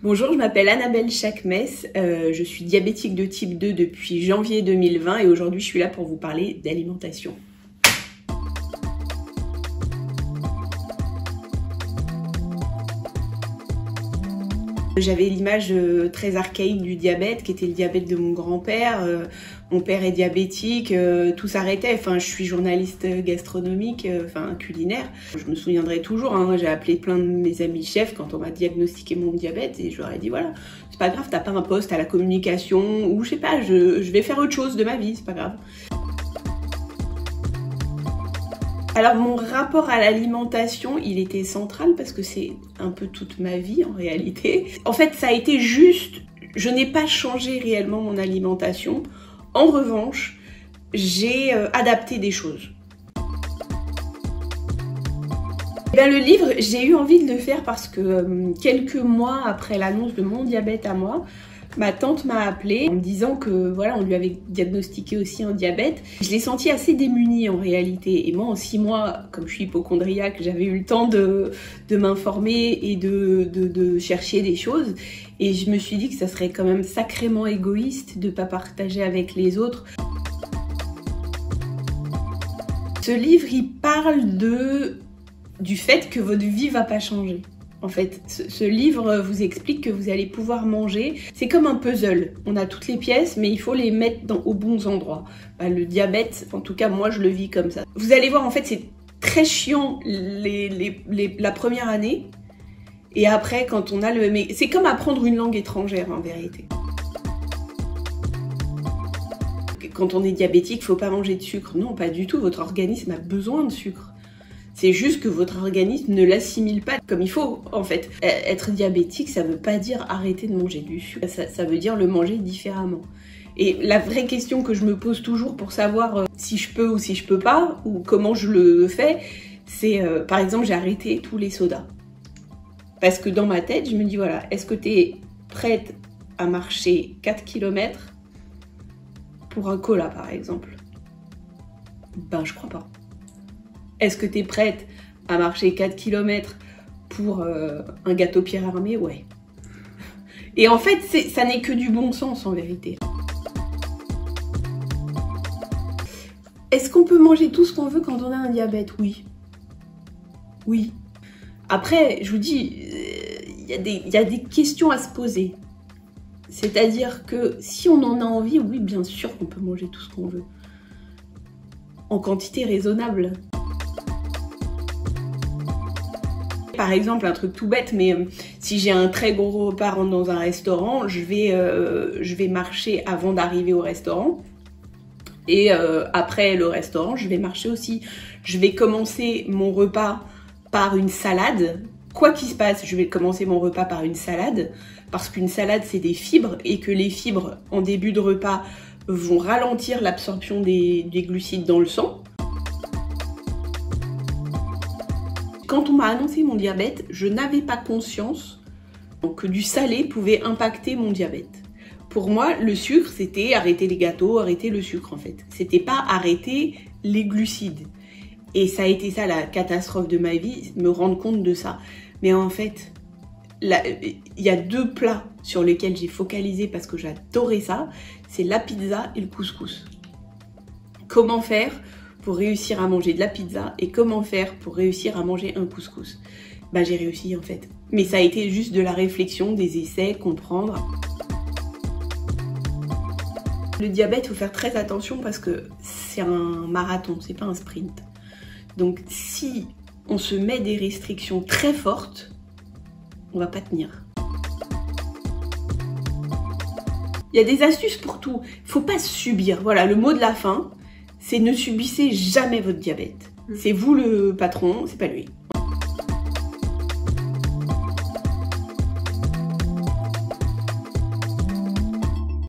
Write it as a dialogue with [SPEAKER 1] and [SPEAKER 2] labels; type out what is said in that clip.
[SPEAKER 1] Bonjour, je m'appelle Annabelle Chakmes, je suis diabétique de type 2 depuis janvier 2020 et aujourd'hui je suis là pour vous parler d'alimentation. J'avais l'image très archaïque du diabète qui était le diabète de mon grand-père. Mon père est diabétique, tout s'arrêtait. Enfin, je suis journaliste gastronomique, culinaire. Je me souviendrai toujours, hein, j'ai appelé plein de mes amis chefs quand on m'a diagnostiqué mon diabète et je leur ai dit voilà, c'est pas grave, t'as pas un poste à la communication ou je sais pas, je vais faire autre chose de ma vie, c'est pas grave. Alors mon rapport à l'alimentation, il était central parce que c'est un peu toute ma vie en réalité. En fait, ça a été juste, je n'ai pas changé réellement mon alimentation. En revanche, j'ai adapté des choses. Le livre, j'ai eu envie de le faire parce que quelques mois après l'annonce de mon diabète à moi, ma tante m'a appelée en me disant que voilà, on lui avait diagnostiqué aussi un diabète. Je l'ai sentie assez démunie en réalité. Et moi, en 6 mois, comme je suis hypocondriaque, j'avais eu le temps de m'informer et de chercher des choses. Et je me suis dit que ça serait quand même sacrément égoïste de ne pas partager avec les autres. Ce livre, il parle du fait que votre vie ne va pas changer. En fait, ce livre vous explique que vous allez pouvoir manger. C'est comme un puzzle. On a toutes les pièces, mais il faut les mettre aux bons endroits. Le diabète, en tout cas, moi, je le vis comme ça. Vous allez voir, en fait, c'est très chiant la première année. Et après, quand on a le... Mais c'est comme apprendre une langue étrangère, en vérité. Quand on est diabétique, il ne faut pas manger de sucre. Non, pas du tout. Votre organisme a besoin de sucre. C'est juste que votre organisme ne l'assimile pas comme il faut, en fait. Être diabétique, ça ne veut pas dire arrêter de manger du sucre. Ça veut dire le manger différemment. Et la vraie question que je me pose toujours pour savoir si je peux ou si je peux pas, ou comment je le fais, c'est, par exemple, j'ai arrêté tous les sodas. Parce que dans ma tête, je me dis, voilà, est-ce que tu es prête à marcher 4 km pour un cola, par exemple? Ben, je crois pas. Est-ce que tu es prête à marcher 4 km pour un gâteau Pierre Hermé? Ouais. Et en fait, ça n'est que du bon sens en vérité. Est-ce qu'on peut manger tout ce qu'on veut quand on a un diabète? Oui. Oui. Après, je vous dis, il y a des questions à se poser. C'est-à-dire que si on en a envie, oui, bien sûr qu'on peut manger tout ce qu'on veut. En quantité raisonnable. Par exemple, un truc tout bête, mais si j'ai un très gros repas dans un restaurant, je vais marcher avant d'arriver au restaurant. Et après le restaurant, je vais marcher aussi. Je vais commencer mon repas par une salade. Quoi qu'il se passe, je vais commencer mon repas par une salade. Parce qu'une salade, c'est des fibres et que les fibres, en début de repas, vont ralentir l'absorption des glucides dans le sang. Quand on m'a annoncé mon diabète, je n'avais pas conscience que du salé pouvait impacter mon diabète. Pour moi, le sucre, c'était arrêter les gâteaux, arrêter le sucre en fait. C'était pas arrêter les glucides. Et ça a été ça la catastrophe de ma vie, me rendre compte de ça. Mais en fait, il y a 2 plats sur lesquels j'ai focalisé parce que j'adorais ça. C'est la pizza et le couscous. Comment faire pour réussir à manger de la pizza et comment faire pour réussir à manger un couscous? Bah j'ai réussi en fait. Mais ça a été juste de la réflexion, des essais, comprendre. Le diabète, il faut faire très attention parce que c'est un marathon, c'est pas un sprint. Donc si on se met des restrictions très fortes, on va pas tenir. Il y a des astuces pour tout. Il faut pas subir. Voilà, le mot de la fin, c'est ne subissez jamais votre diabète. C'est vous le patron, c'est pas lui.